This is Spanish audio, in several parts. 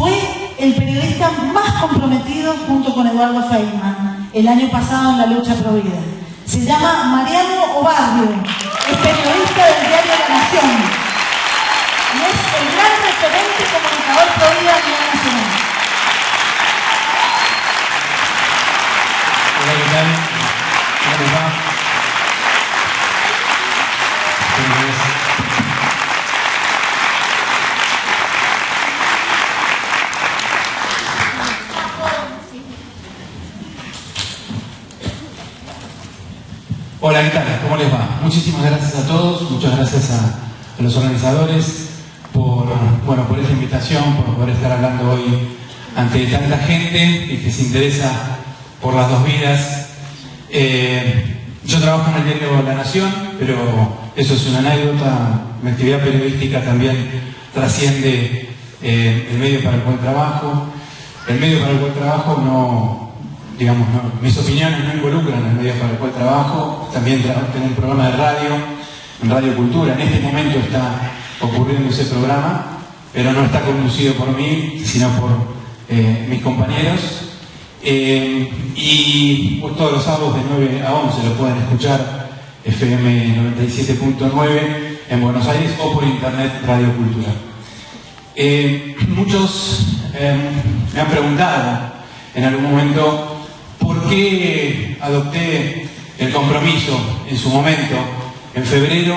Fue el periodista más comprometido junto con Eduardo Feynman el año pasado en la lucha pro vida. Se llama Mariano Obarrio, es periodista del diario La Nación y es el gran referente comunicador pro vida a nivel nacional. Hola, ¿qué tal? ¿Cómo les va? Hola, ¿qué tal? ¿Cómo les va? Muchísimas gracias a todos, muchas gracias a los organizadores por esta invitación, por poder estar hablando hoy ante tanta gente y que se interesa por las dos vidas. Yo trabajo en el diario La Nación, pero eso es una anécdota. Mi actividad periodística también trasciende el medio para el buen trabajo. El medio para el buen trabajo mis opiniones no involucran el medio para el cual trabajo. También tengo un programa de radio, en Radio Cultura. En este momento está ocurriendo ese programa, pero no está conducido por mí, sino por mis compañeros. Y pues, todos los sábados de 9 a 11 lo pueden escuchar FM 97.9 en Buenos Aires o por internet Radio Cultura. Muchos me han preguntado en algún momento por qué adopté el compromiso en su momento, en febrero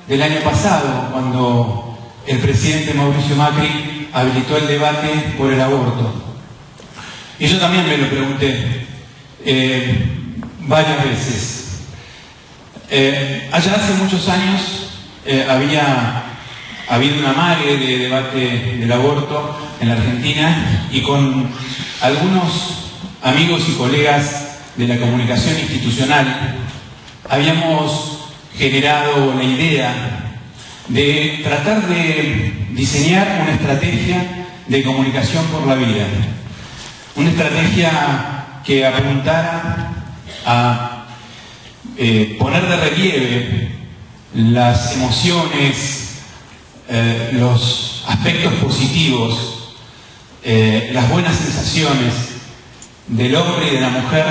del año pasado, cuando el presidente Mauricio Macri habilitó el debate por el aborto. Y yo también me lo pregunté varias veces. Allá hace muchos años había habido una amague de debate del aborto en la Argentina, y con algunos amigos y colegas de la comunicación institucional habíamos generado la idea de tratar de diseñar una estrategia de comunicación por la vida. Una estrategia que apuntara a poner de relieve las emociones, los aspectos positivos, las buenas sensaciones del hombre y de la mujer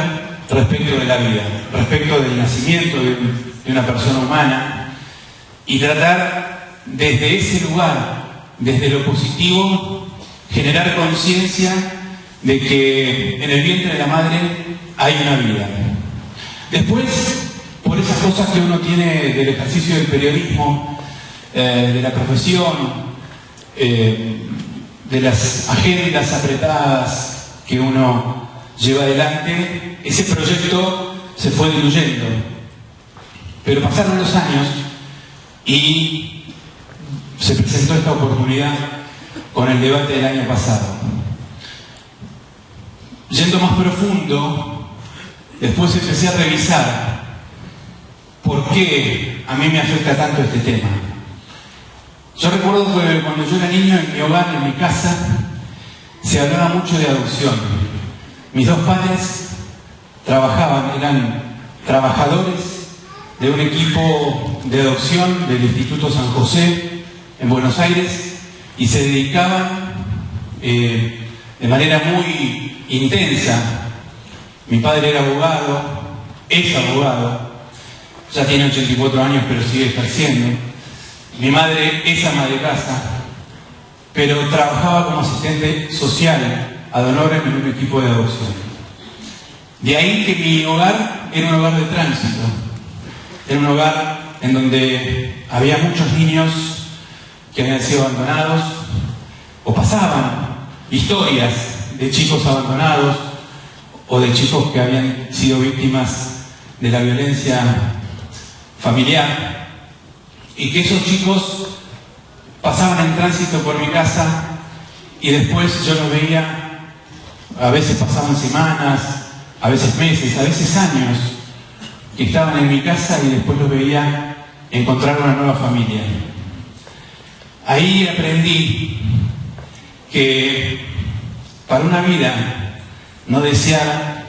respecto de la vida, respecto del nacimiento de una persona humana, y tratar desde ese lugar, desde lo positivo, generar conciencia de que en el vientre de la madre hay una vida. Después, por esas cosas que uno tiene del ejercicio del periodismo, de la profesión, de las agendas apretadas que uno lleva adelante, ese proyecto se fue diluyendo. Pero pasaron los años y se presentó esta oportunidad con el debate del año pasado. Yendo más profundo, después empecé a revisar por qué a mí me afecta tanto este tema. Yo recuerdo que cuando yo era niño, en mi hogar, en mi casa, se hablaba mucho de adopción. Mis dos padres eran trabajadores de un equipo de adopción del Instituto San José en Buenos Aires, y se dedicaban de manera muy intensa. Mi padre era abogado, es abogado, ya tiene 84 años pero sigue ejerciendo. Mi madre es ama de casa, pero trabajaba como asistente social ad honorem en un equipo de adopción. De ahí que mi hogar era un hogar de tránsito, era un hogar en donde había muchos niños que habían sido abandonados, o pasaban historias de chicos abandonados o de chicos que habían sido víctimas de la violencia familiar, y que esos chicos pasaban en tránsito por mi casa y después yo los veía. A veces pasaban semanas, a veces meses, a veces años, que estaban en mi casa, y después los veía encontrar una nueva familia. Ahí aprendí que para una vida no deseada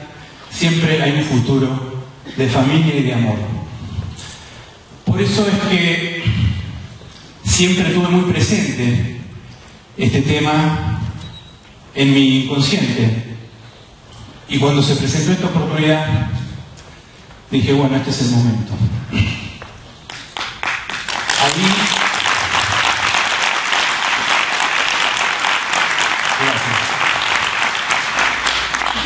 siempre hay un futuro de familia y de amor. Por eso es que siempre tuve muy presente este tema en mi inconsciente. Y cuando se presentó esta oportunidad, dije, bueno, este es el momento.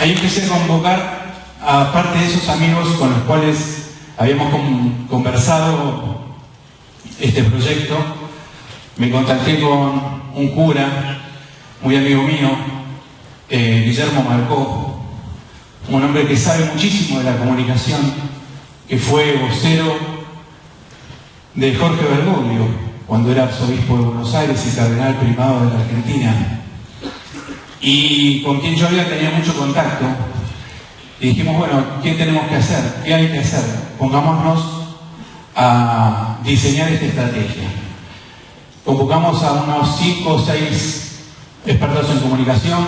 Ahí empecé a convocar a parte de esos amigos con los cuales habíamos conversado este proyecto. Me contacté con un cura, muy amigo mío, Guillermo Marcó, un hombre que sabe muchísimo de la comunicación, que fue vocero de Jorge Bergoglio, cuando era arzobispo de Buenos Aires y cardenal primado de la Argentina, y con quien yo había tenido mucho contacto. Y dijimos, bueno, ¿qué tenemos que hacer? ¿Qué hay que hacer? Pongámonos a diseñar esta estrategia. Convocamos a unos 5 o 6 expertos en comunicación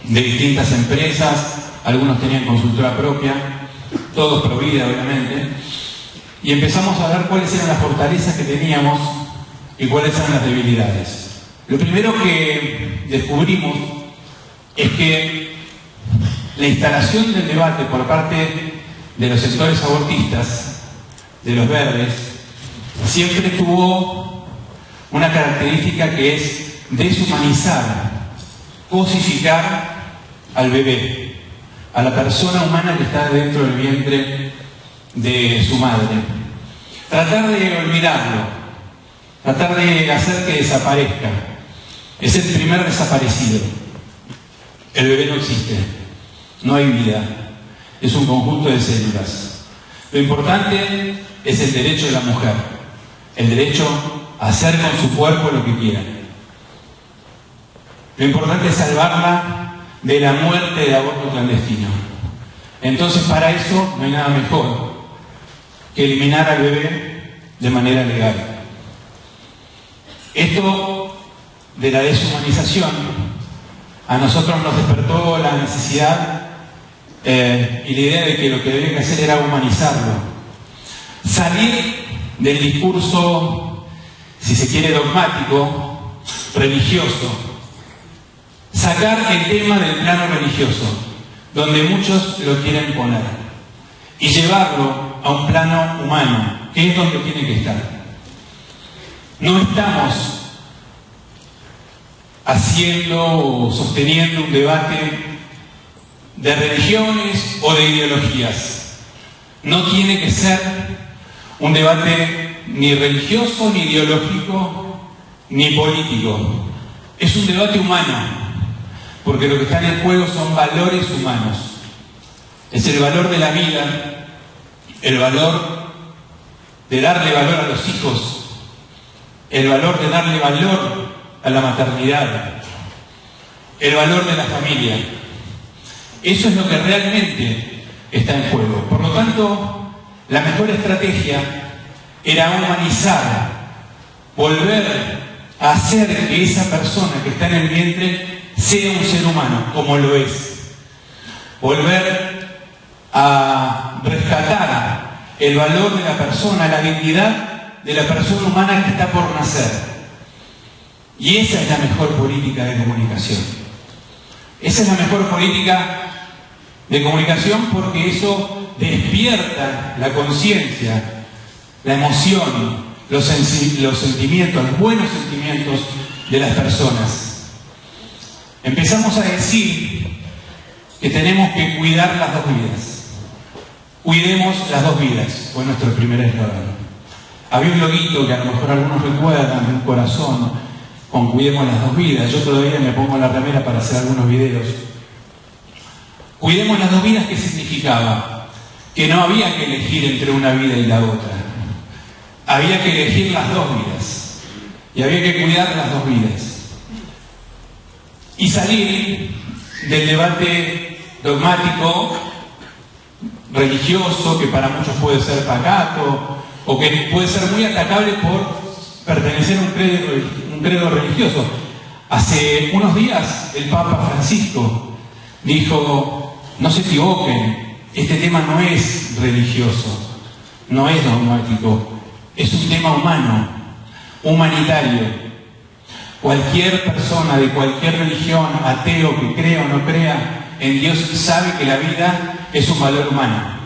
de distintas empresas, algunos tenían consultora propia, todos pro vida, obviamente, y empezamos a ver cuáles eran las fortalezas que teníamos y cuáles eran las debilidades. Lo primero que descubrimos es que la instalación del debate por parte de los sectores abortistas, de los verdes, siempre tuvo una característica que es deshumanizar, cosificar al bebé, a la persona humana que está dentro del vientre de su madre. Tratar de olvidarlo, tratar de hacer que desaparezca. Es el primer desaparecido. El bebé no existe, no hay vida, es un conjunto de células. Lo importante es el derecho de la mujer, el derecho a hacer con su cuerpo lo que quiera. Lo importante es salvarla de la muerte del aborto clandestino. Entonces, para eso no hay nada mejor que eliminar al bebé de manera legal. Esto de la deshumanización a nosotros nos despertó la necesidad y la idea de que lo que había que hacer era humanizarlo. Salir del discurso, si se quiere, dogmático, religioso. Sacar el tema del plano religioso, donde muchos lo quieren poner, y llevarlo a un plano humano, que es donde tiene que estar. No estamos haciendo o sosteniendo un debate de religiones o de ideologías. No tiene que ser un debate ni religioso, ni ideológico, ni político. Es un debate humano, porque lo que está en el juego son valores humanos. Es el valor de la vida, el valor de darle valor a los hijos, el valor de darle valor a la maternidad, el valor de la familia. Eso es lo que realmente está en juego. Por lo tanto, la mejor estrategia era humanizar, volver a hacer que esa persona que está en el vientre sea un ser humano, como lo es. Volver a rescatar el valor de la persona, la dignidad de la persona humana que está por nacer. Y esa es la mejor política de comunicación. Esa es la mejor política de comunicación, porque eso despierta la conciencia, la emoción, los sentimientos, los buenos sentimientos de las personas. Empezamos a decir que tenemos que cuidar las dos vidas. Cuidemos las dos vidas, fue nuestro primer eslogan. Había un loguito que a lo mejor algunos recuerdan, de un corazón, con cuidemos las dos vidas. Yo todavía me pongo la remera para hacer algunos videos. Cuidemos las dos vidas, ¿qué significaba? Que no había que elegir entre una vida y la otra. Había que elegir las dos vidas. Y había que cuidar las dos vidas. Y salir del debate dogmático, religioso, que para muchos puede ser pacato, o que puede ser muy atacable por pertenecer a un credo religioso. Hace unos días el Papa Francisco dijo, no se equivoquen, este tema no es religioso, no es dogmático, es un tema humano, humanitario. Cualquier persona de cualquier religión, ateo, que crea o no crea en Dios, sabe que la vida es un valor humano.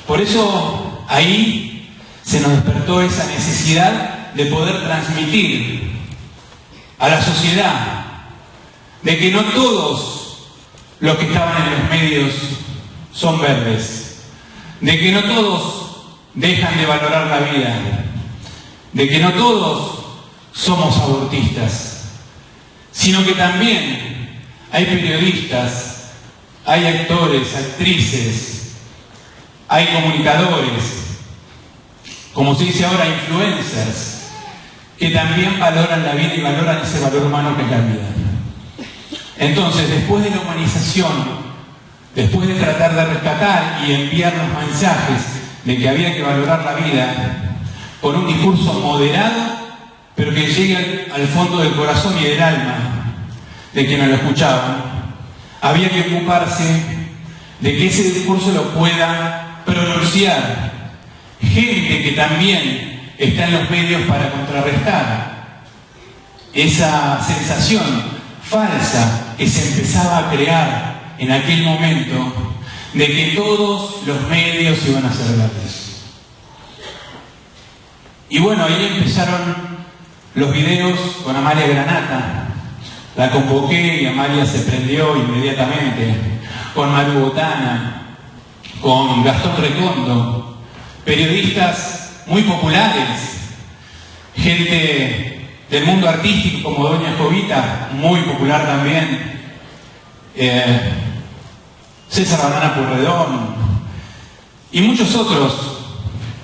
Por eso ahí se nos despertó esa necesidad de poder transmitir a la sociedad de que no todos los que estaban en los medios son verdes, de que no todos dejan de valorar la vida, de que no todos somos abortistas, sino que también hay periodistas, hay actores, actrices, hay comunicadores, como se dice ahora, influencers, que también valoran la vida y valoran ese valor humano que es la vida. Entonces, después de la humanización, después de tratar de rescatar y enviar los mensajes de que había que valorar la vida con un discurso moderado, pero que llegue al fondo del corazón y del alma de quienes lo escuchaban, había que ocuparse de que ese discurso lo pueda pronunciar gente que también está en los medios para contrarrestar esa sensación falsa que se empezaba a crear en aquel momento de que todos los medios iban a ser verdes. Y bueno, ahí empezaron los videos con Amalia Granata. La convoqué y Amalia se prendió inmediatamente, con Maru Botana, con Gastón Recondo, periodistas muy populares, gente del mundo artístico como Doña Jovita, muy popular también, César Banana Purredón y muchos otros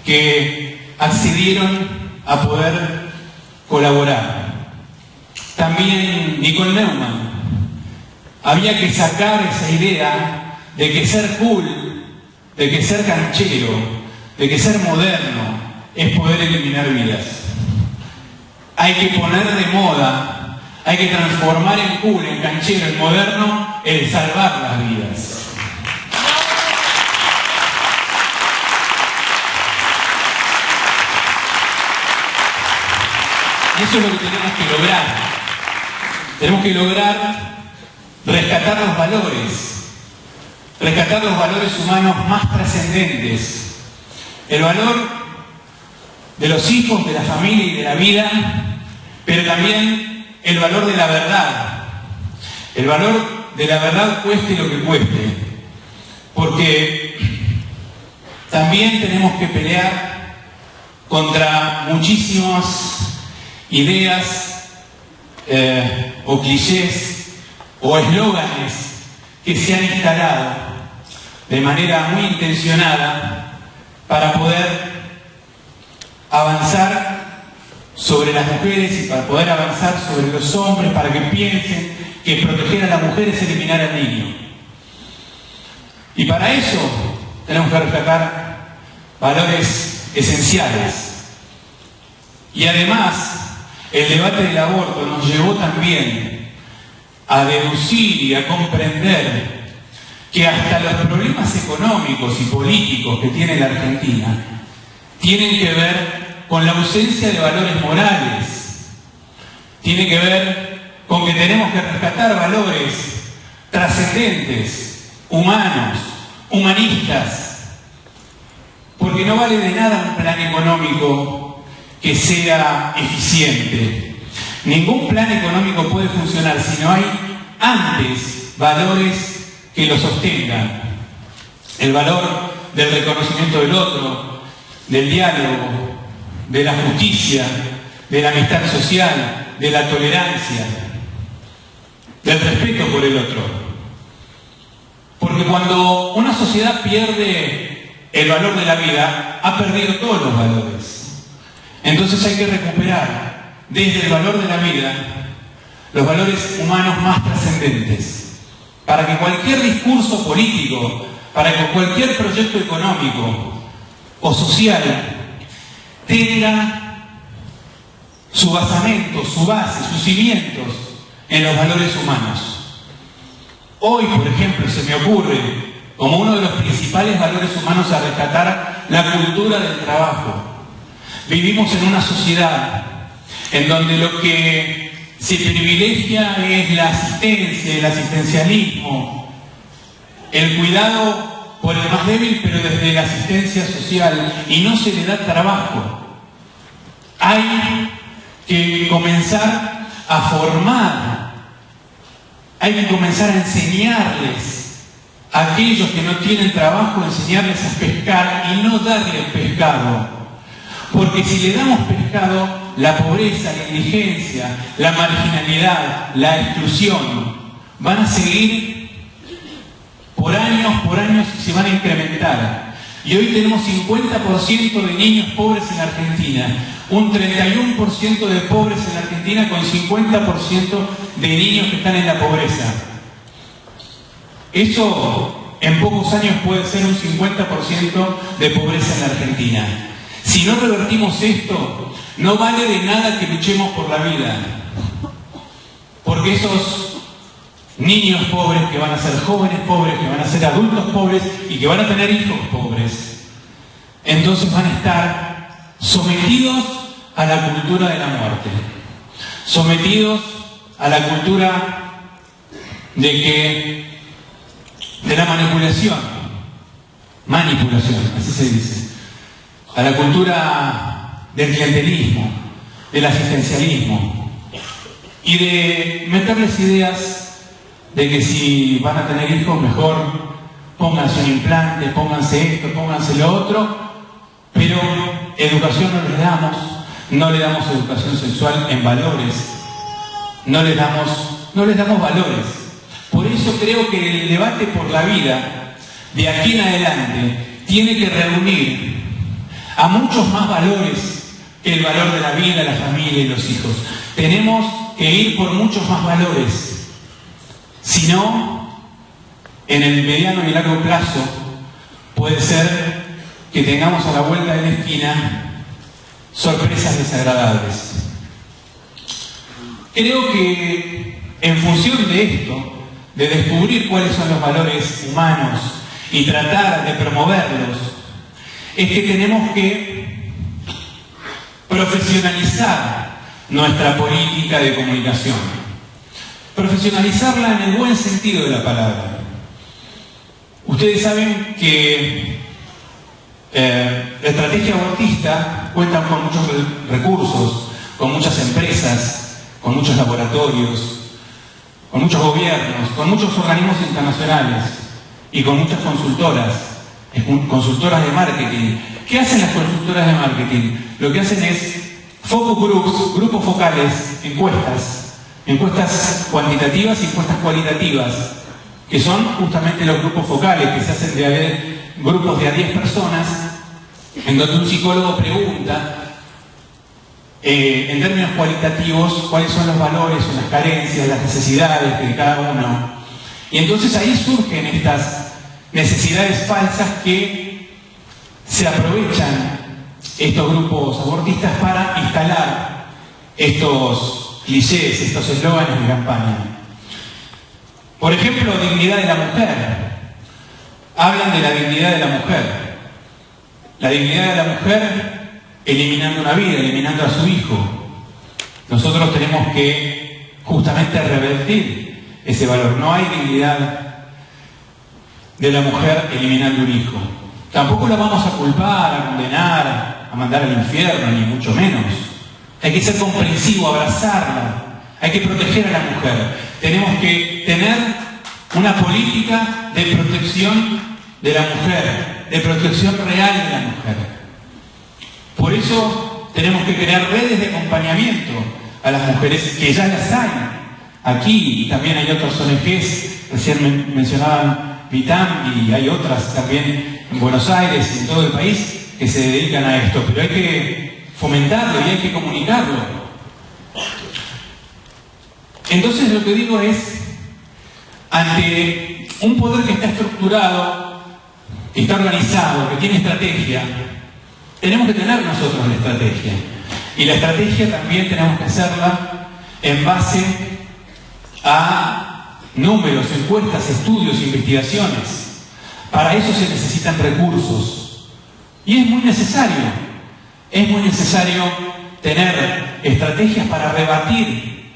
que accedieron a poder colaborar. También Nicole Neumann. Había que sacar esa idea de que ser cool, de que ser canchero, de que ser moderno es poder eliminar vidas. Hay que poner de moda, hay que transformar en cool, en canchero, en moderno, el salvar las vidas. Y eso es lo que tenemos que lograr. Tenemos que lograr rescatar los valores humanos más trascendentes. El valor de los hijos, de la familia y de la vida, pero también el valor de la verdad. El valor de la verdad cueste lo que cueste. Porque también tenemos que pelear contra muchísimas ideas o clichés o eslóganes que se han instalado de manera muy intencionada para poder avanzar sobre las mujeres y para poder avanzar sobre los hombres, para que piensen que proteger a la mujer es eliminar al niño. Y para eso tenemos que rescatar valores esenciales. Y además, el debate del aborto nos llevó también a deducir y a comprender que hasta los problemas económicos y políticos que tiene la Argentina tienen que ver con la ausencia de valores morales, tiene que ver con que tenemos que rescatar valores trascendentes, humanos, humanistas, porque no vale de nada un plan económico que sea eficiente. Ningún plan económico puede funcionar si no hay antes valores que lo sostengan. El valor del reconocimiento del otro, del diálogo, de la justicia, de la amistad social, de la tolerancia, del respeto por el otro. Porque cuando una sociedad pierde el valor de la vida, ha perdido todos los valores. Entonces hay que recuperar desde el valor de la vida los valores humanos más trascendentes, para que cualquier discurso político, para que cualquier proyecto económico o social tenga su basamento, su base, sus cimientos en los valores humanos. Hoy, por ejemplo, se me ocurre como uno de los principales valores humanos a rescatar la cultura del trabajo. Vivimos en una sociedad en donde lo que se privilegia es la asistencia, el asistencialismo, el cuidado por el más débil, pero desde la asistencia social, y no se le da trabajo. Hay que comenzar a formar, hay que comenzar a enseñarles a aquellos que no tienen trabajo, enseñarles a pescar y no darles pescado. Porque si le damos pescado, la pobreza, la indigencia, la marginalidad, la exclusión van a seguir por años y se van a incrementar. Y hoy tenemos 50% de niños pobres en Argentina, un 31% de pobres en Argentina con 50% de niños que están en la pobreza. Eso en pocos años puede ser un 50% de pobreza en la Argentina. Si no revertimos esto, no vale de nada que luchemos por la vida, porque esos niños pobres que van a ser jóvenes pobres, que van a ser adultos pobres y que van a tener hijos pobres, entonces van a estar sometidos a la cultura de la muerte, sometidos a la cultura de la manipulación, así se dice, a la cultura del clientelismo, del asistencialismo, y de meterles ideas de que si van a tener hijos, mejor pónganse un implante, pónganse esto, pónganse lo otro, pero educación no le damos educación sexual en valores, no les damos valores. Por eso creo que el debate por la vida, de aquí en adelante, tiene que reunir a muchos más valores que el valor de la vida, la familia y los hijos. Tenemos que ir por muchos más valores. Si no, en el mediano y largo plazo, puede ser que tengamos a la vuelta de la esquina sorpresas desagradables. Creo que en función de esto, de descubrir cuáles son los valores humanos y tratar de promoverlos, es que tenemos que profesionalizar nuestra política de comunicación. Profesionalizarla en el buen sentido de la palabra. Ustedes saben que la estrategia abortista cuenta con muchos recursos, con muchas empresas, con muchos laboratorios, con muchos gobiernos, con muchos organismos internacionales y con muchas consultoras de marketing. ¿Qué hacen las consultoras de marketing? Lo que hacen es focus groups, grupos focales, encuestas cuantitativas y encuestas cualitativas, que son justamente los grupos focales, que se hacen de grupos de a 10 personas, en donde un psicólogo pregunta, en términos cualitativos, cuáles son los valores o las carencias, las necesidades de cada uno. Y entonces ahí surgen estas necesidades falsas que se aprovechan estos grupos abortistas para instalar estos clichés, estos eslóganes de campaña. Por ejemplo, dignidad de la mujer. Hablan de la dignidad de la mujer. La dignidad de la mujer eliminando una vida, eliminando a su hijo. Nosotros tenemos que justamente revertir ese valor. No hay dignidad de la mujer eliminando un hijo. Tampoco la vamos a culpar, a condenar, a mandar al infierno, ni mucho menos. Hay que ser comprensivo, abrazarla. Hay que proteger a la mujer. Tenemos que tener una política de protección de la mujer, de protección real de la mujer. Por eso tenemos que crear redes de acompañamiento a las mujeres, que ya las hay aquí, y también hay otros ONGs, recién mencionaban Vitam, y hay otras también en Buenos Aires y en todo el país que se dedican a esto, pero hay que fomentarlo y hay que comunicarlo. Entonces lo que digo es, ante un poder que está estructurado, que está organizado, que tiene estrategia, tenemos que tener nosotros la estrategia. Y la estrategia también tenemos que hacerla en base a números, encuestas, estudios, investigaciones. Para eso se necesitan recursos. Y es muy necesario tener estrategias para rebatir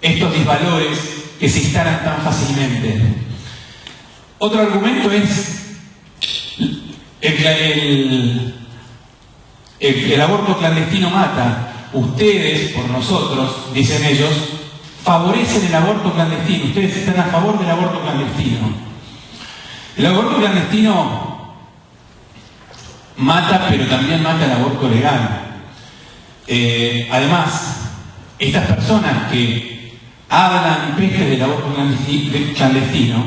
estos disvalores que se instalan tan fácilmente. Otro argumento es el aborto clandestino mata. Ustedes, por nosotros, dicen ellos, favorecen el aborto clandestino. Ustedes están a favor del aborto clandestino. El aborto clandestino mata, pero también mata el aborto legal. Además, estas personas que hablan pestes del aborto clandestino,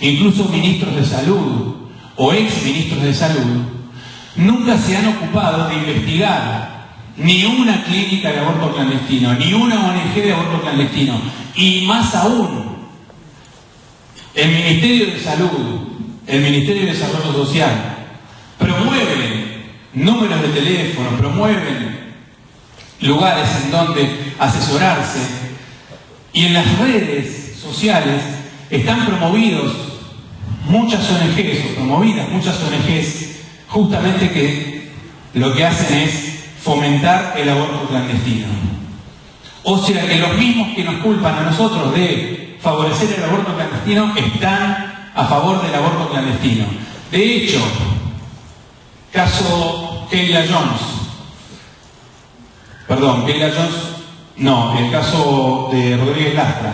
incluso ministros de salud o ex ministros de salud, nunca se han ocupado de investigar ni una clínica de aborto clandestino, ni una ONG de aborto clandestino, y más aún, el Ministerio de Salud, el Ministerio de Desarrollo Social, promueven números de teléfono, promueven lugares en donde asesorarse, y en las redes sociales están promovidas muchas ONGs, justamente que lo que hacen es fomentar el aborto clandestino. O sea que los mismos que nos culpan a nosotros de favorecer el aborto clandestino están a favor del aborto clandestino. De hecho, caso Keila Jones, el caso de Rodríguez Lastra.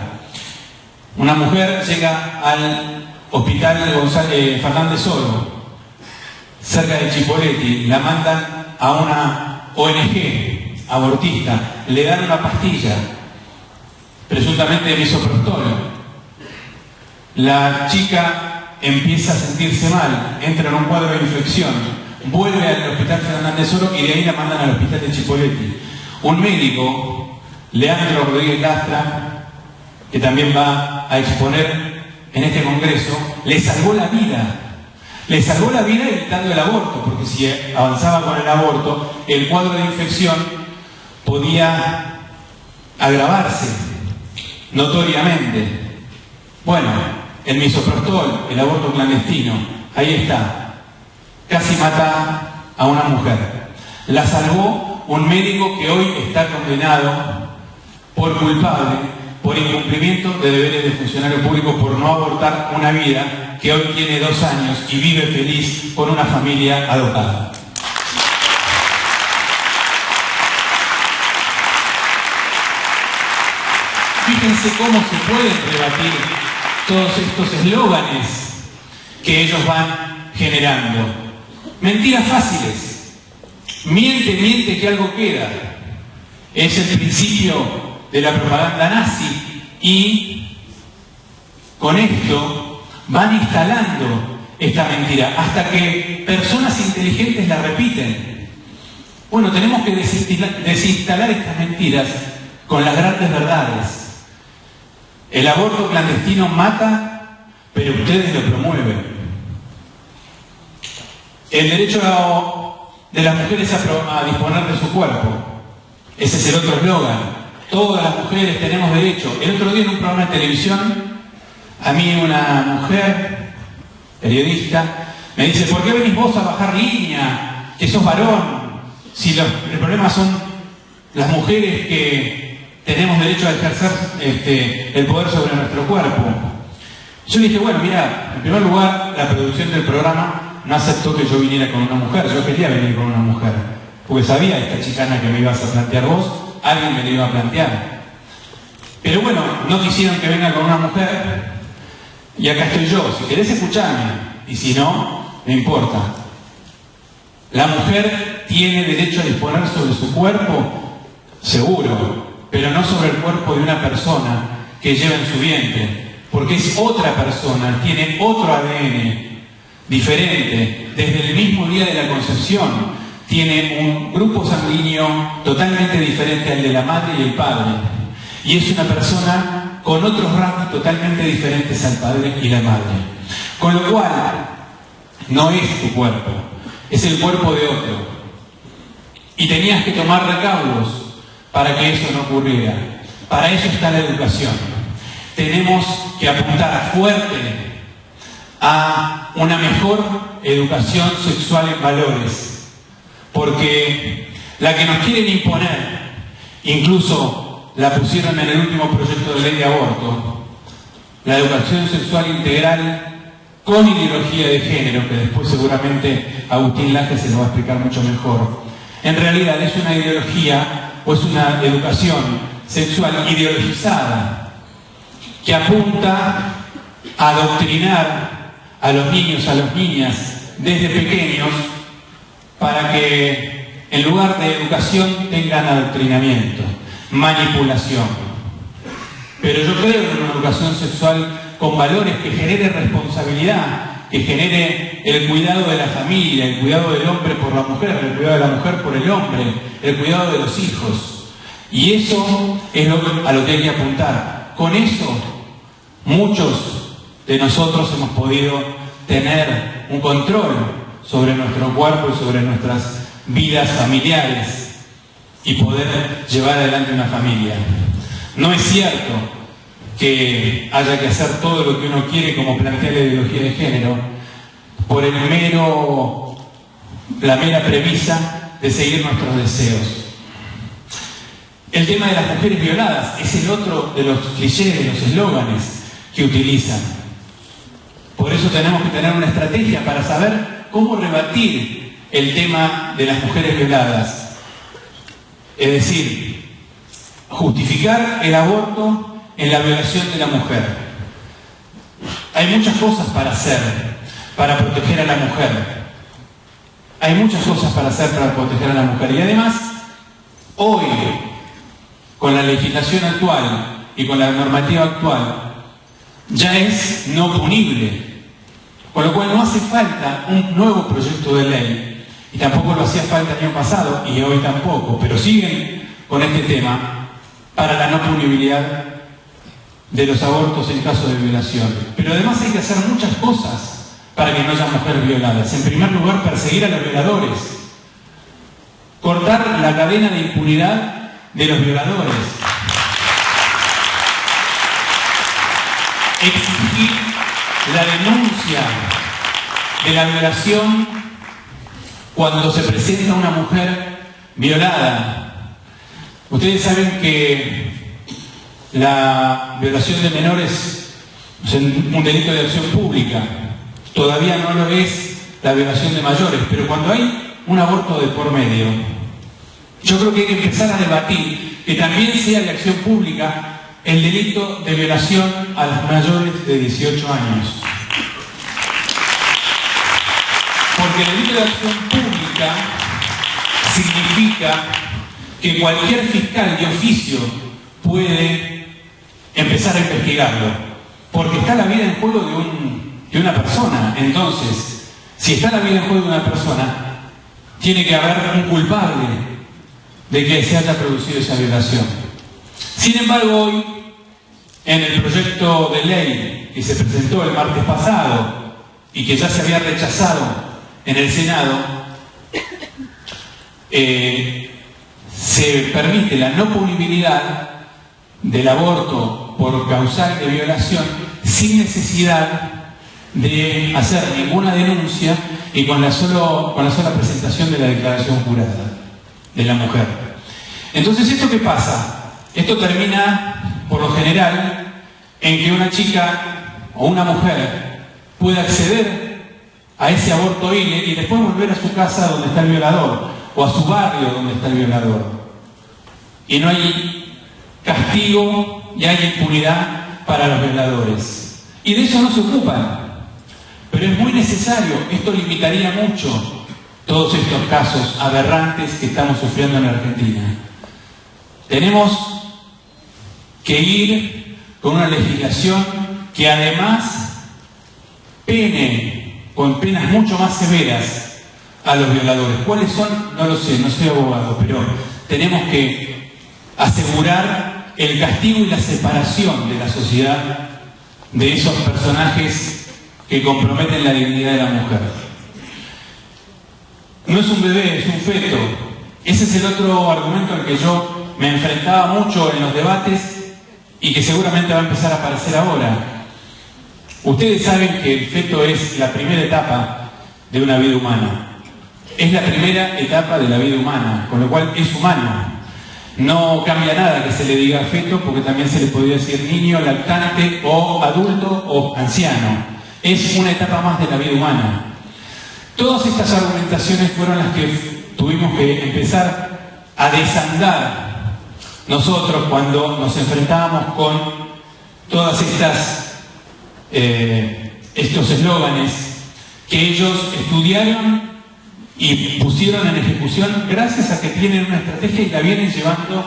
Una mujer llega al hospital Fernández Oro, cerca de Chipoleti, la mandan a una ONG abortista, le dan una pastilla, presuntamente de misoprostol. La chica empieza a sentirse mal, entra en un cuadro de infección, vuelve al hospital Fernández Oro y de ahí la mandan al hospital de Chipoleti. Un médico, Leandro Rodríguez Lastra, que también va a exponer en este congreso, le salvó la vida. Le salvó la vida evitando el aborto, porque si avanzaba con el aborto, el cuadro de infección podía agravarse notoriamente. Bueno, el misoprostol, el aborto clandestino, ahí está. Casi mata a una mujer. La salvó un médico que hoy está condenado por culpable, por incumplimiento de deberes de funcionario público, por no abortar una vida que hoy tiene 2 años y vive feliz con una familia adoptada. Fíjense cómo se pueden rebatir todos estos eslóganes que ellos van generando. Mentiras fáciles. Miente que algo queda. Es el principio de la propaganda nazi y con esto van instalando esta mentira hasta que personas inteligentes la repiten. Bueno, tenemos que desinstalar estas mentiras con las grandes verdades. El aborto clandestino mata, pero ustedes lo promueven. El derecho de las mujeres a disponer de su cuerpo. Ese es el otro eslogan. Todas las mujeres tenemos derecho. El otro día en un programa de televisión, a mí una mujer, periodista, me dice: ¿por qué venís vos a bajar línea? Que sos varón. Si el problema son las mujeres que tenemos derecho a ejercer el poder sobre nuestro cuerpo. Yo dije, bueno, mira, en primer lugar, la producción del programa no aceptó que yo viniera con una mujer. Yo quería venir con una mujer, porque sabía esta chicana que me ibas a plantear vos, alguien me lo iba a plantear. Pero bueno, no quisieron que venga con una mujer, y acá estoy yo. Si querés, escucharme, y si no, no importa. La mujer tiene derecho a disponer sobre su cuerpo, seguro, pero no sobre el cuerpo de una persona que lleva en su vientre, porque es otra persona, tiene otro ADN diferente, desde el mismo día de la concepción, tiene un grupo sanguíneo totalmente diferente al de la madre y el padre, y es una persona con otros rasgos totalmente diferentes al padre y la madre. Con lo cual, no es tu cuerpo, es el cuerpo de otro. Y tenías que tomar recaudos para que eso no ocurriera. Para eso está la educación. Tenemos que apuntar fuerte a una mejor educación sexual en valores, porque la que nos quieren imponer, incluso la pusieron en el último proyecto de ley de aborto, la educación sexual integral con ideología de género, que después seguramente Agustín Laje se lo va a explicar mucho mejor, en realidad es una ideología o es una educación sexual ideologizada que apunta a adoctrinar a los niños, a las niñas desde pequeños para que en lugar de educación tengan adoctrinamiento, manipulación. Pero yo creo en una educación sexual con valores que genere responsabilidad, que genere el cuidado de la familia, el cuidado del hombre por la mujer, el cuidado de la mujer por el hombre, el cuidado de los hijos. Y eso es a lo que hay que apuntar. Con eso, muchos de nosotros hemos podido tener un control sobre nuestro cuerpo y sobre nuestras vidas familiares y poder llevar adelante una familia. No es cierto que haya que hacer todo lo que uno quiere, como plantea la ideología de género, por la mera premisa de seguir nuestros deseos. El tema de las mujeres violadas es el otro de los clichés, de los eslóganes que utilizan. Por eso tenemos que tener una estrategia para saber cómo rebatir el tema de las mujeres violadas. Es decir, justificar el aborto en la violación de la mujer. Hay muchas cosas para hacer para proteger a la mujer. Hay muchas cosas para hacer para proteger a la mujer. Y además, hoy, con la legislación actual y con la normativa actual, ya es no punible. Con lo cual no hace falta un nuevo proyecto de ley. Y tampoco lo hacía falta el año pasado, y hoy tampoco. Pero siguen con este tema para la no punibilidad de los abortos en caso de violación. Pero además hay que hacer muchas cosas para que no haya mujeres violadas. En primer lugar, perseguir a los violadores. Cortar la cadena de impunidad de los violadores. Exigir la denuncia de la violación cuando se presenta una mujer violada. Ustedes saben que la violación de menores es un delito de acción pública. Todavía no lo es la violación de mayores, pero cuando hay un aborto de por medio, yo creo que hay que empezar a debatir que también sea de acción pública el delito de violación a las mayores de 18 años. Porque el delito de acción pública significa que cualquier fiscal de oficio puede empezar a investigarlo, porque está la vida en juego de una persona. Entonces, si está la vida en juego de una persona, tiene que haber un culpable de que se haya producido esa violación. Sin embargo, hoy, en el proyecto de ley que se presentó el martes pasado y que ya se había rechazado en el Senado, se permite la no punibilidad del aborto por causal de violación sin necesidad de hacer ninguna denuncia y con la sola presentación de la declaración jurada de la mujer. Entonces, ¿esto qué pasa? Esto termina, por lo general, en que una chica o una mujer pueda acceder a ese aborto y después volver a su casa donde está el violador, o a su barrio donde está el violador. Y no hay castigo y hay impunidad para los violadores. Y de eso no se ocupan. Pero es muy necesario. Esto limitaría mucho todos estos casos aberrantes que estamos sufriendo en Argentina. Tenemos que ir con una legislación que además pene con penas mucho más severas a los violadores. ¿Cuáles son? No lo sé, no soy abogado, pero tenemos que asegurar el castigo y la separación de la sociedad de esos personajes que comprometen la dignidad de la mujer. No es un bebé, es un feto. Ese es el otro argumento al que yo me enfrentaba mucho en los debates y que seguramente va a empezar a aparecer ahora. Ustedes saben que el feto es la primera etapa de una vida humana. es la primera etapa de la vida humana, con lo cual es humano. No cambia nada que se le diga feto, porque también se le podría decir niño, lactante, o adulto, o anciano. Es una etapa más de la vida humana. Todas estas argumentaciones fueron las que tuvimos que empezar a desandar nosotros cuando nos enfrentábamos con todas estos eslóganes que ellos estudiaron y pusieron en ejecución gracias a que tienen una estrategia y la vienen llevando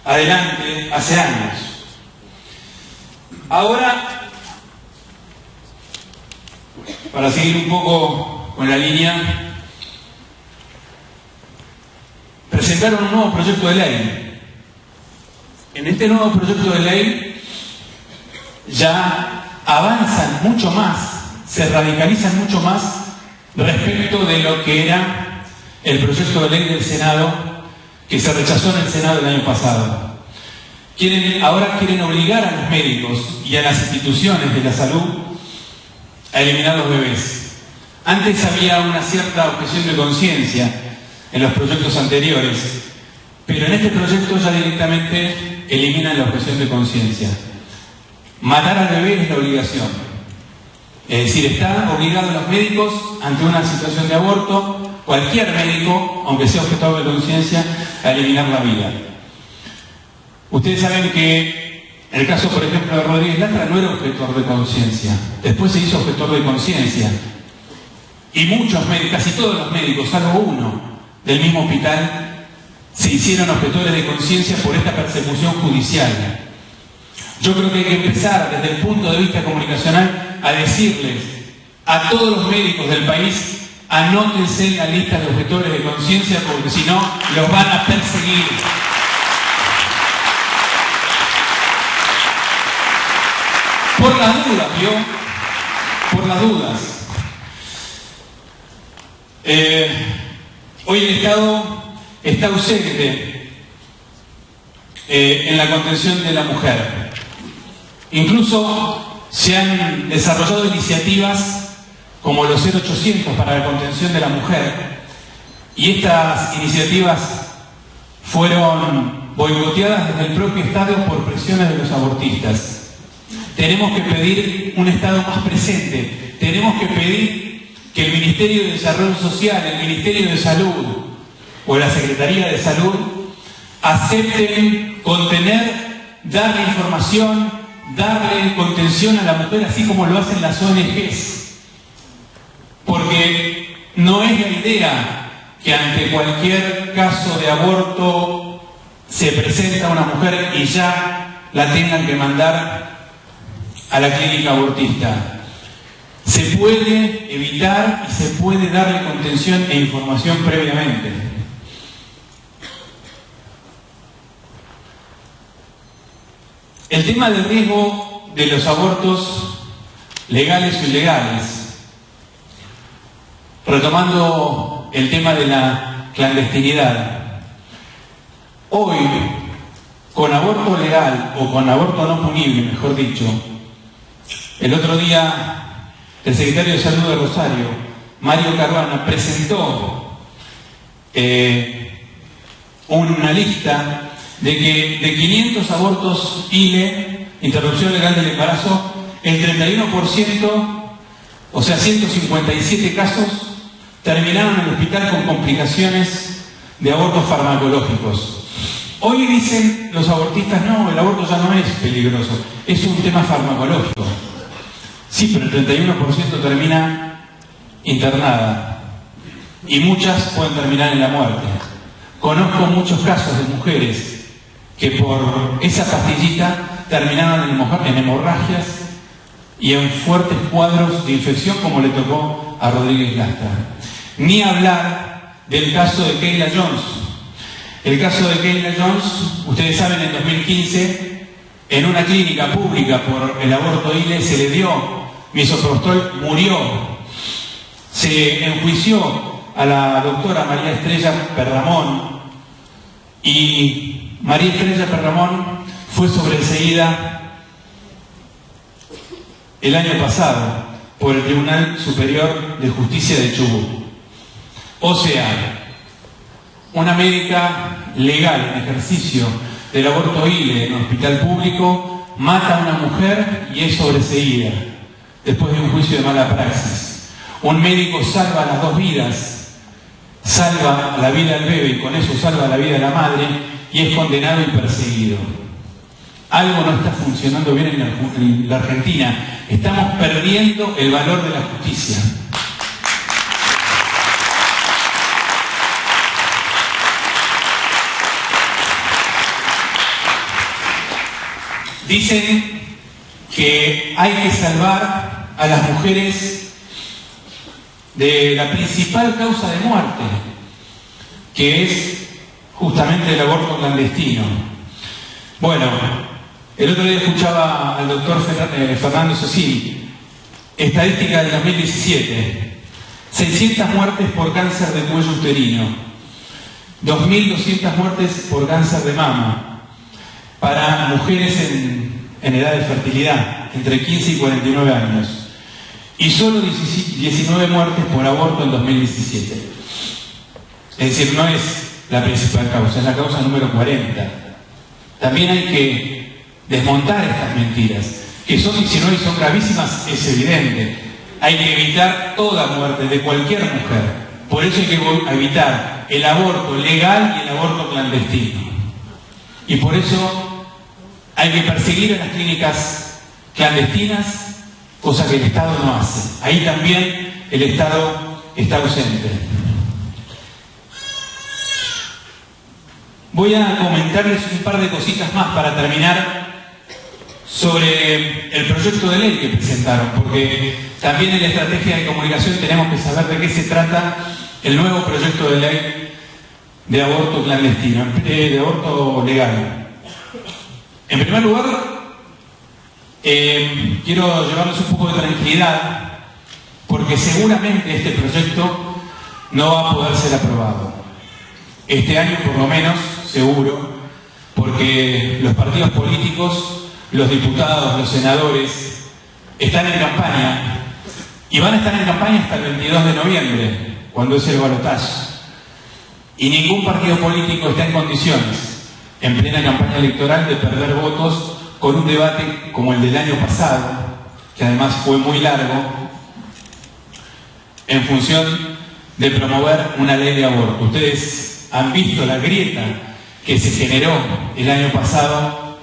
adelante hace años. Ahora, para seguir un poco con la línea, presentaron un nuevo proyecto de ley. En este nuevo proyecto de ley ya avanzan mucho más, se radicalizan mucho más respecto de lo que era el proyecto de ley del Senado, que se rechazó en el Senado el año pasado. Ahora quieren obligar a los médicos y a las instituciones de la salud a eliminar los bebés. Antes había una cierta objeción de conciencia en los proyectos anteriores, pero en este proyecto ya directamente eliminan la objeción de conciencia. Matar al bebé es la obligación. Es decir, están obligados los médicos ante una situación de aborto, cualquier médico, aunque sea objetor de conciencia, a eliminar la vida. Ustedes saben que el caso, por ejemplo, de Rodríguez Lastra no era objetor de conciencia. Después se hizo objetor de conciencia. Y muchos médicos, casi todos los médicos, salvo uno del mismo hospital, se hicieron objetores de conciencia por esta persecución judicial. Yo creo que hay que empezar desde el punto de vista comunicacional a decirles a todos los médicos del país: anótense en la lista de objetores de conciencia, porque si no los van a perseguir. Por las dudas, ¿vio? Por las dudas. Hoy el Estado está ausente en la contención de la mujer. Incluso se han desarrollado iniciativas como los 0800 para la contención de la mujer, y estas iniciativas fueron boicoteadas desde el propio Estado por presiones de los abortistas. Tenemos que pedir un Estado más presente, tenemos que pedir que el Ministerio de Desarrollo Social, el Ministerio de Salud o la Secretaría de Salud acepten contener, darle información, darle contención a la mujer, así como lo hacen las ONGs. Porque no es la idea que ante cualquier caso de aborto se presenta una mujer y ya la tengan que mandar a la clínica abortista. Se puede evitar y se puede darle contención e información previamente. El tema del riesgo de los abortos legales o ilegales, retomando el tema de la clandestinidad, hoy, con aborto legal o con aborto no punible, mejor dicho, el otro día el secretario de Salud de Rosario, Mario Caruana, presentó una lista de que de 500 abortos ILE, interrupción legal del embarazo, el 31%, o sea 157 casos, terminaron en el hospital con complicaciones de abortos farmacológicos. Hoy dicen los abortistas: no, el aborto ya no es peligroso, es un tema farmacológico. Sí, pero el 31% termina internada y muchas pueden terminar en la muerte. Conozco muchos casos de mujeres que por esa pastillita terminaron en hemorragias y en fuertes cuadros de infección, como le tocó a Rodríguez Lastra. Ni hablar del caso de Kayla Jones. El caso de Kayla Jones, ustedes saben, en 2015, en una clínica pública por el aborto ILE se le dio misoprostol, murió. Se enjuició a la doctora María Estrella Perramón y María Estrella Perramón fue sobreseída el año pasado por el Tribunal Superior de Justicia de Chubut. O sea, una médica legal en ejercicio del aborto ILE en un hospital público mata a una mujer y es sobreseída después de un juicio de mala praxis. Un médico salva las dos vidas, salva la vida del bebé y con eso salva la vida de la madre y es condenado y perseguido. Algo no está funcionando bien en la Argentina. Estamos perdiendo el valor de la justicia. Dicen que hay que salvar a las mujeres de la principal causa de muerte, que es justamente el aborto clandestino. Bueno, el otro día escuchaba al doctor Fernando Cecil, estadística del 2017, 600 muertes por cáncer de cuello uterino, 2.200 muertes por cáncer de mama, para mujeres en edad de fertilidad, entre 15 y 49 años, y solo 19 muertes por aborto en 2017. Es decir, no es la principal causa, es la causa número 40. También hay que desmontar estas mentiras, que son 19 y son gravísimas, es evidente. Hay que evitar toda muerte de cualquier mujer. Por eso hay que evitar el aborto legal y el aborto clandestino. Y por eso hay que perseguir a las clínicas clandestinas, cosa que el Estado no hace. Ahí también el Estado está ausente. Voy a comentarles un par de cositas más para terminar sobre el proyecto de ley que presentaron, porque también en la estrategia de comunicación tenemos que saber de qué se trata el nuevo proyecto de ley de aborto clandestino, de aborto legal. En primer lugar, quiero llevarles un poco de tranquilidad, porque seguramente este proyecto no va a poder ser aprobado. Este año por lo menos, seguro, porque los partidos políticos, los diputados, los senadores, están en campaña, y van a estar en campaña hasta el 22 de noviembre, cuando es el balotaje. Y ningún partido político está en condiciones, en plena campaña electoral, de perder votos con un debate como el del año pasado, que además fue muy largo, en función de promover una ley de aborto. Ustedes han visto la grieta que se generó el año pasado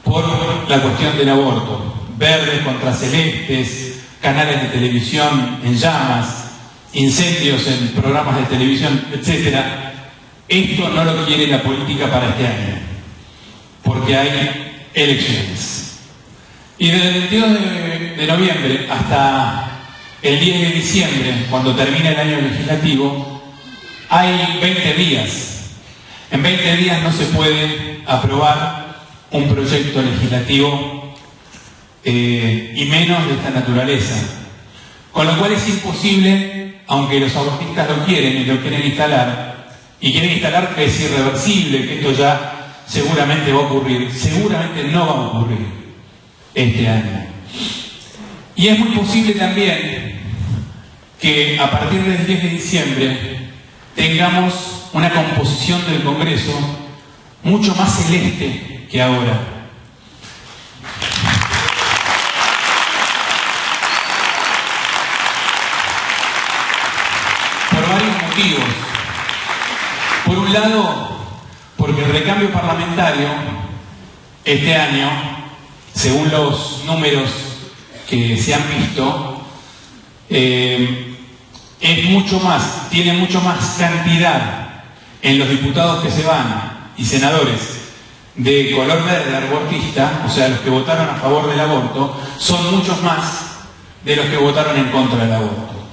por la cuestión del aborto. Verdes contra celestes, canales de televisión en llamas, incendios en programas de televisión, etc. Esto no lo quiere la política para este año, porque hay elecciones. Y desde el 22 de noviembre hasta el 10 de diciembre, cuando termina el año legislativo, hay 20 días. En 20 días no se puede aprobar un proyecto legislativo y menos de esta naturaleza. Con lo cual es imposible, aunque los abortistas lo quieren y lo quieren instalar, y quieren instalar que es irreversible, que esto ya seguramente va a ocurrir, seguramente no va a ocurrir este año. Y es muy posible también que a partir del 10 de diciembre tengamos una composición del Congreso mucho más celeste que ahora. Por varios motivos. Por un lado, porque el recambio parlamentario este año, según los números que se han visto, es mucho más, tiene mucho más cantidad en los diputados que se van y senadores de color verde abortista, o sea, los que votaron a favor del aborto, son muchos más de los que votaron en contra del aborto.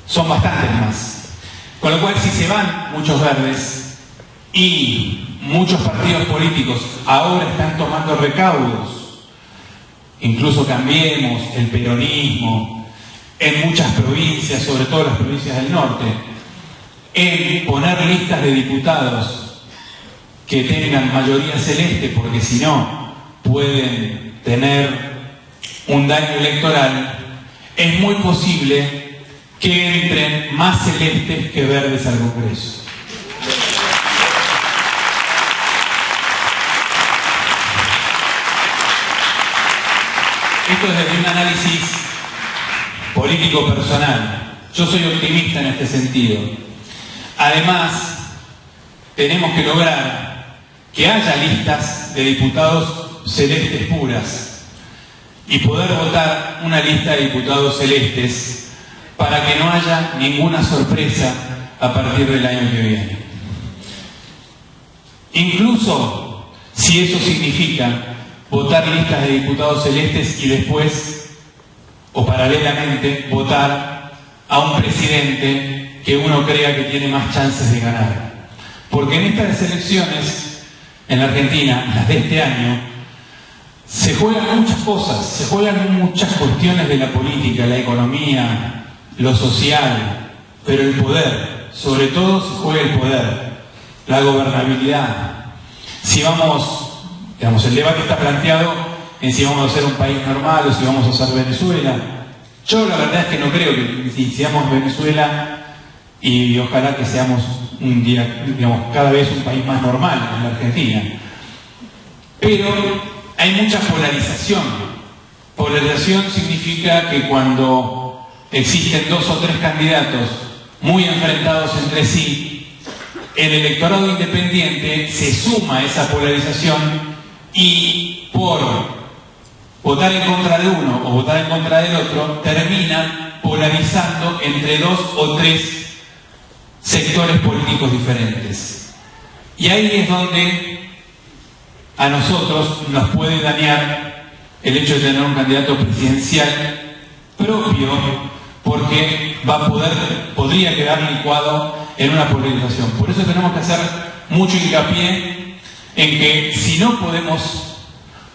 Son bastantes más. Con lo cual, si se van muchos verdes y muchos partidos políticos ahora están tomando recaudos, incluso Cambiemos, el peronismo, en muchas provincias, sobre todo las provincias del norte, en poner listas de diputados que tengan mayoría celeste, porque si no pueden tener un daño electoral, es muy posible que entren más celestes que verdes al Congreso. Esto es desde un análisis político personal. Yo soy optimista en este sentido. Además, tenemos que lograr que haya listas de diputados celestes puras y poder votar una lista de diputados celestes para que no haya ninguna sorpresa a partir del año que viene. Incluso si eso significa votar listas de diputados celestes y después, o paralelamente, votar a un presidente que uno crea que tiene más chances de ganar. Porque en estas elecciones, en la Argentina, las de este año, se juegan muchas cosas, se juegan muchas cuestiones de la política, la economía, lo social, pero el poder, sobre todo se juega el poder, la gobernabilidad. Si vamos, digamos, el debate está planteado en si vamos a ser un país normal o si vamos a ser Venezuela. Yo la verdad es que no creo que si seamos Venezuela, y ojalá que seamos un día, digamos, cada vez un país más normal en la Argentina. Pero hay mucha polarización. Polarización significa que cuando existen dos o tres candidatos muy enfrentados entre sí, el electorado independiente se suma a esa polarización y por votar en contra de uno o votar en contra del otro, termina polarizando entre dos o tres sectores políticos diferentes. Y ahí es donde a nosotros nos puede dañar el hecho de tener un candidato presidencial propio, porque podría quedar licuado en una polarización. Por eso tenemos que hacer mucho hincapié en que si no podemos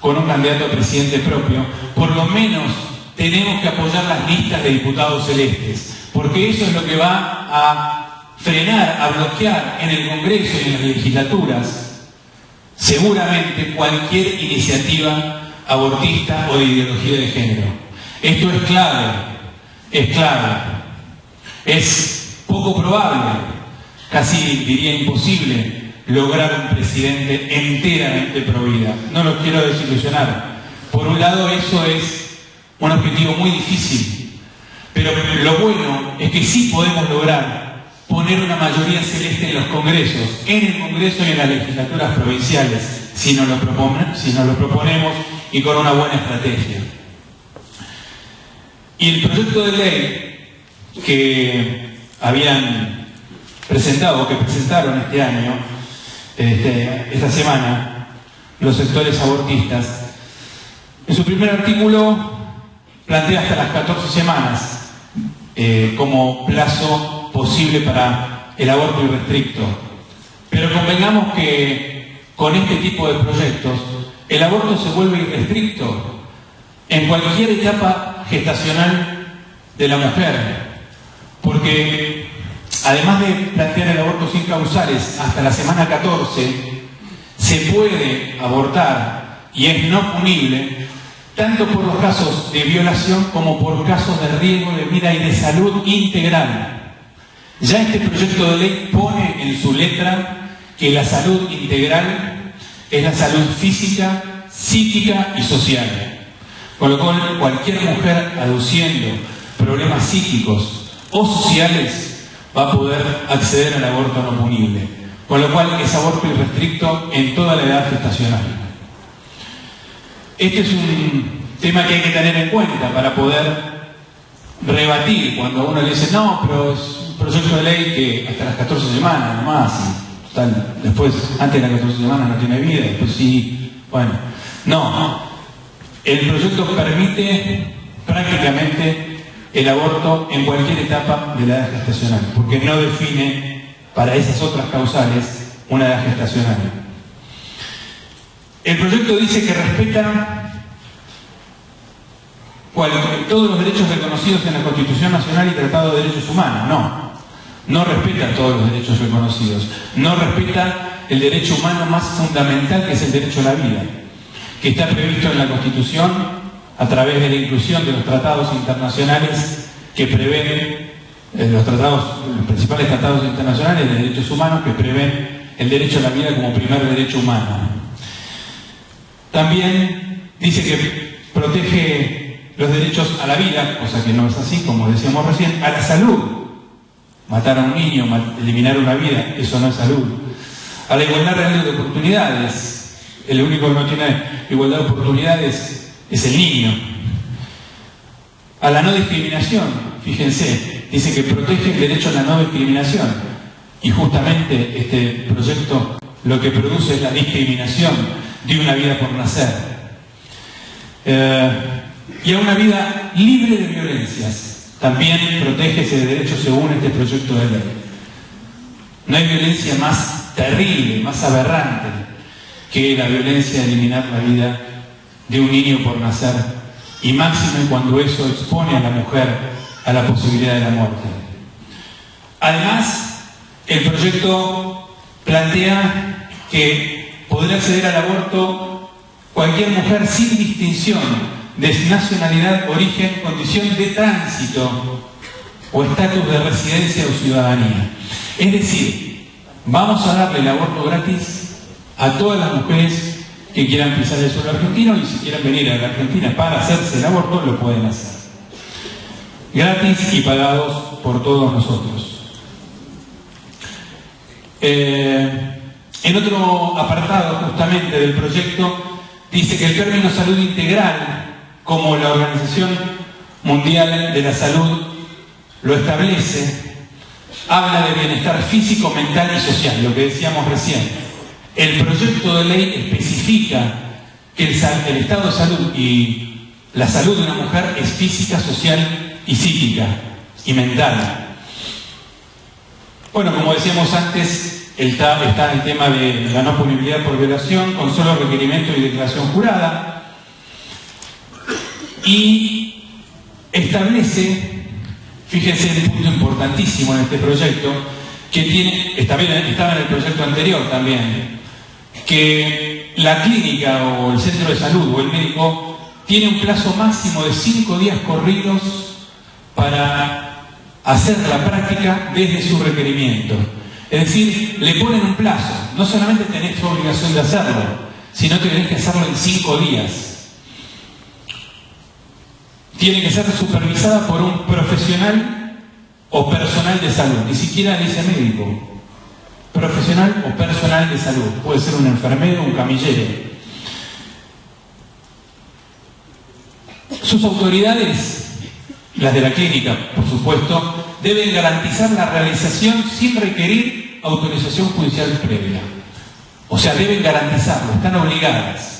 con un candidato a presidente propio, por lo menos tenemos que apoyar las listas de diputados celestes, porque eso es lo que va a frenar, a bloquear en el Congreso y en las legislaturas seguramente cualquier iniciativa abortista o de ideología de género. Esto es clave, es poco probable, casi diría imposible, lograr un presidente enteramente pro vida. No lo quiero desilusionar. Por un lado, eso es un objetivo muy difícil, pero lo bueno es que sí podemos lograr poner una mayoría celeste en los congresos, en el Congreso y en las legislaturas provinciales, si nos lo proponemos y con una buena estrategia. Y el proyecto de ley que habían presentado, que presentaron este año, esta semana, los sectores abortistas, en su primer artículo plantea hasta las 14 semanas como plazo posible para el aborto irrestricto. Pero convengamos que con este tipo de proyectos el aborto se vuelve irrestricto en cualquier etapa gestacional de la mujer, porque además de plantear el aborto sin causales hasta la semana 14, se puede abortar y es no punible tanto por los casos de violación como por casos de riesgo de vida y de salud integral. Ya este proyecto de ley pone en su letra que la salud integral es la salud física, psíquica y social. Con lo cual, cualquier mujer aduciendo problemas psíquicos o sociales va a poder acceder al aborto no punible. Con lo cual, es aborto irrestricto en toda la edad gestacional. Este es un tema que hay que tener en cuenta para poder rebatir cuando uno le dice no, pero es un proyecto de ley que hasta las 14 semanas nomás, y total, después, antes de las 14 semanas no tiene vida, después sí, bueno, no, el proyecto permite prácticamente el aborto en cualquier etapa de la edad gestacional, porque no define para esas otras causales una edad gestacional. El proyecto dice que respeta todos los derechos reconocidos en la Constitución Nacional y Tratado de Derechos Humanos. No respeta todos los derechos reconocidos. No respeta el derecho humano más fundamental, que es el derecho a la vida, que está previsto en la Constitución a través de la inclusión de los tratados internacionales que prevén los principales tratados internacionales de derechos humanos que prevén el derecho a la vida como primer derecho humano. También dice que protege los derechos a la vida, cosa que no es así, como decíamos recién, a la salud. Matar a un niño, eliminar una vida, eso no es salud. A la igualdad real de oportunidades. El único que no tiene igualdad de oportunidades es el niño. A la no discriminación, fíjense, dice que protege el derecho a la no discriminación. Y justamente este proyecto lo que produce es la discriminación de una vida por nacer. Y a una vida libre de violencias. También protege ese derecho según este proyecto de ley. No hay violencia más terrible, más aberrante que la violencia de eliminar la vida de un niño por nacer, y máxime cuando eso expone a la mujer a la posibilidad de la muerte. Además, el proyecto plantea que podrá acceder al aborto cualquier mujer sin distinción de nacionalidad, origen, condición de tránsito o estatus de residencia o ciudadanía. Es decir, vamos a darle el aborto gratis a todas las mujeres que quieran pisar el suelo argentino, y si quieren venir a la Argentina para hacerse el aborto, lo pueden hacer. Gratis y pagados por todos nosotros. En otro apartado justamente del proyecto dice que el término salud integral, como la Organización Mundial de la Salud lo establece, habla de bienestar físico, mental y social, lo que decíamos recién. El proyecto de ley especifica que el estado de salud y la salud de una mujer es física, social y psíquica y mental. Bueno, como decíamos antes, está el tema de la no punibilidad por violación con solo requerimiento y declaración jurada. Y establece, fíjense el punto importantísimo en este proyecto, que estaba en el proyecto anterior también, que la clínica o el centro de salud o el médico tiene un plazo máximo de 5 días corridos para hacer la práctica desde su requerimiento. Es decir, le ponen un plazo, no solamente tenés obligación de hacerlo, sino que tenés que hacerlo en 5 días. Tiene que ser supervisada por un profesional o personal de salud, ni siquiera dice médico. Profesional o personal de salud, puede ser un enfermero o un camillero. Sus autoridades, las de la clínica, por supuesto, deben garantizar la realización sin requerir autorización judicial previa. O sea, deben garantizarlo, están obligadas.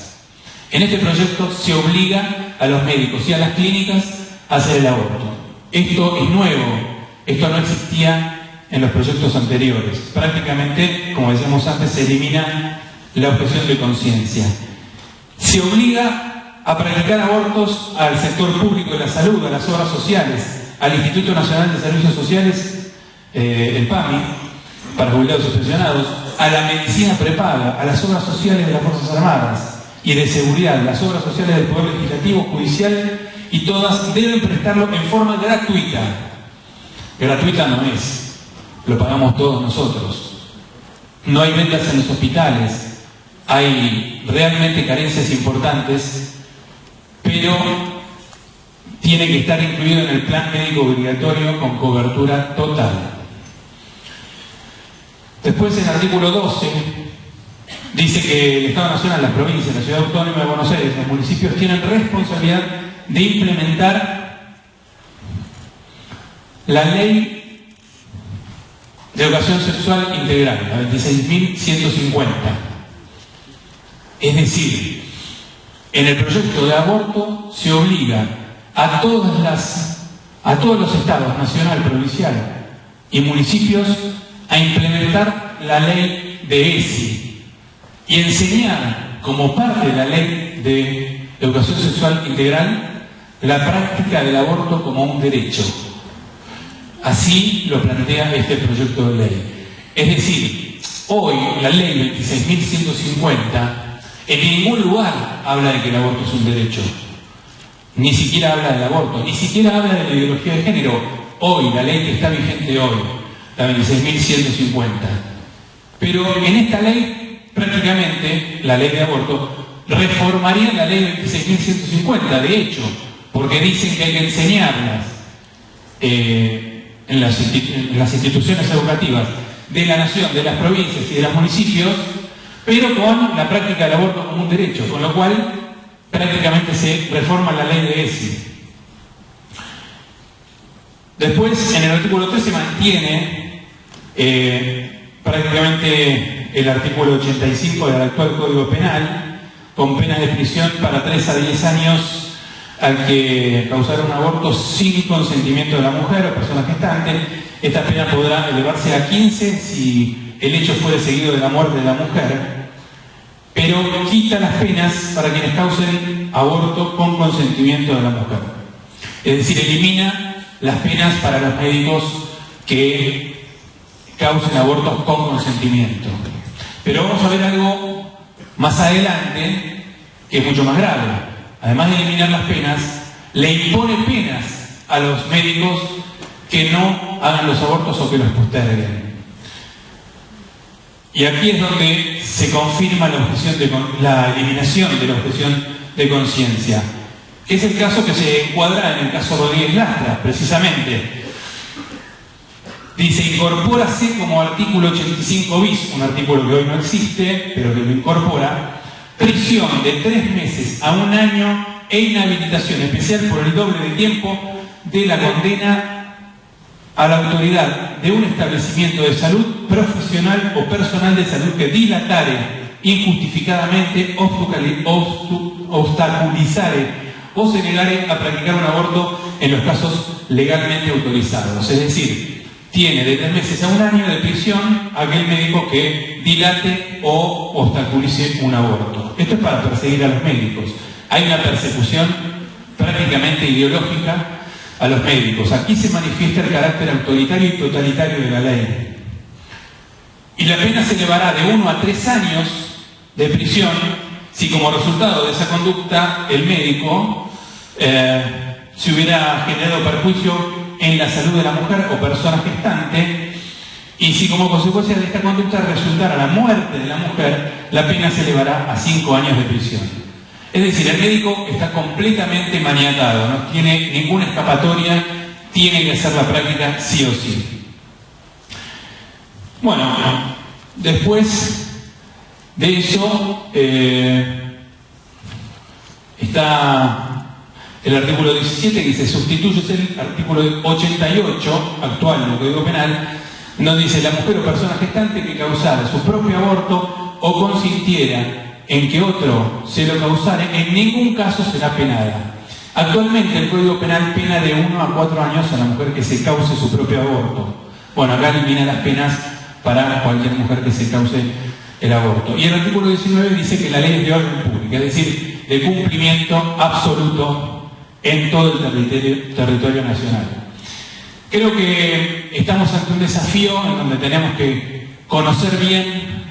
En este proyecto se obliga a los médicos y a las clínicas a hacer el aborto. Esto es nuevo, esto no existía en los proyectos anteriores. Prácticamente, como decíamos antes, se elimina la objeción de conciencia. Se obliga a practicar abortos al sector público de la salud, a las obras sociales, al Instituto Nacional de Servicios Sociales, el PAMI, para jubilados y pensionados, a la medicina prepaga, a las obras sociales de las Fuerzas Armadas y de seguridad, las obras sociales del Poder Legislativo, Judicial, y todas deben prestarlo en forma gratuita. Gratuita no es, lo pagamos todos nosotros. No hay ventas en los hospitales, hay realmente carencias importantes, pero tiene que estar incluido en el plan médico obligatorio con cobertura total. Después, en el artículo 12, dice que el Estado Nacional, las provincias, la Ciudad Autónoma de Buenos Aires, los municipios tienen responsabilidad de implementar la Ley de Educación Sexual Integral, la 26.150. Es decir, en el proyecto de aborto se obliga a todos los estados, nacional, provincial y municipios, a implementar la ley de ESI y enseñar como parte de la ley de educación sexual integral la práctica del aborto como un derecho. Así lo plantea este proyecto de ley. Es decir, hoy la ley 26.150 en ningún lugar habla de que el aborto es un derecho. Ni siquiera habla del aborto, ni siquiera habla de la ideología de género. hoy, la ley que está vigente hoy, la 26.150. Pero en esta ley, prácticamente, la ley de aborto, reformaría la ley 26.150, de hecho, porque dicen que hay que enseñarlas en las instituciones educativas de la nación, de las provincias y de los municipios, pero con la práctica del aborto como un derecho, con lo cual prácticamente se reforma la ley de ESI. Después, en el artículo 3 se mantiene prácticamente el artículo 85 del actual Código Penal, con penas de prisión para 3 a 10 años al que causara un aborto sin consentimiento de la mujer o persona gestante. Esta pena podrá elevarse a 15 si el hecho fuere seguido de la muerte de la mujer, pero quita las penas para quienes causen aborto con consentimiento de la mujer. Es decir, elimina las penas para los médicos que causen abortos con consentimiento. Pero vamos a ver algo más adelante que es mucho más grave. Además de eliminar las penas, le impone penas a los médicos que no hagan los abortos o que los posterguen. Y aquí es donde se confirma la eliminación de la objeción de conciencia, que es el caso que se encuadra en el caso Rodríguez Lastra, precisamente. Dice, incorpórase como artículo 85 bis, un artículo que hoy no existe, pero que lo incorpora, prisión de 3 meses a 1 año e inhabilitación especial por el doble de tiempo de la condena a la autoridad de un establecimiento de salud profesional o personal de salud que dilatare injustificadamente, obstaculizare o se negare a practicar un aborto en los casos legalmente autorizados. Es decir, tiene de 3 meses a 1 año de prisión aquel médico que dilate o obstaculice un aborto. Esto es para perseguir a los médicos. Hay una persecución prácticamente ideológica a los médicos. Aquí se manifiesta el carácter autoritario y totalitario de la ley. Y la pena se elevará de 1 a 3 años de prisión si como resultado de esa conducta el médico se hubiera generado perjuicio en la salud de la mujer o persona gestante, y si como consecuencia de esta conducta resultara la muerte de la mujer, la pena se elevará a 5 años de prisión. Es decir, el médico está completamente maniatado, no tiene ninguna escapatoria, tiene que hacer la práctica sí o sí. Bueno, después de eso está el artículo 17, que dice, sustituye el artículo 88 actual del Código Penal, donde dice, la mujer o persona gestante que causara su propio aborto o consintiera en que otro se lo causare, en ningún caso será penada. Actualmente el Código Penal pena de 1 a 4 años a la mujer que se cause su propio aborto. Bueno, acá elimina las penas para cualquier mujer que se cause el aborto. Y el artículo 19 dice que la ley es de orden público, es decir, de cumplimiento absoluto en todo el territorio nacional. Creo que estamos ante un desafío en donde tenemos que conocer bien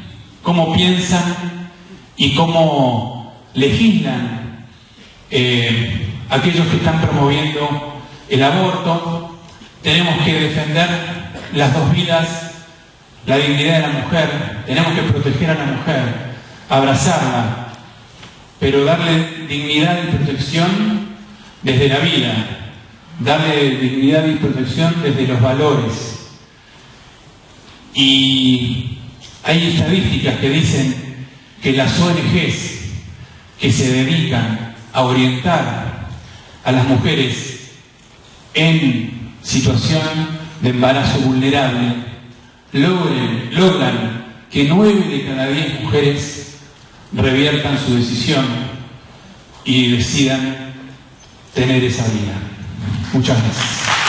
cómo piensan y cómo legislan aquellos que están promoviendo el aborto. Tenemos que defender las dos vidas, la dignidad de la mujer, tenemos que proteger a la mujer, abrazarla, pero darle dignidad y protección desde la vida, darle dignidad y protección desde los valores. Y hay estadísticas que dicen que las ONGs que se dedican a orientar a las mujeres en situación de embarazo vulnerable logran que 9 de cada 10 mujeres reviertan su decisión y decidan tener esa vida. Muchas gracias.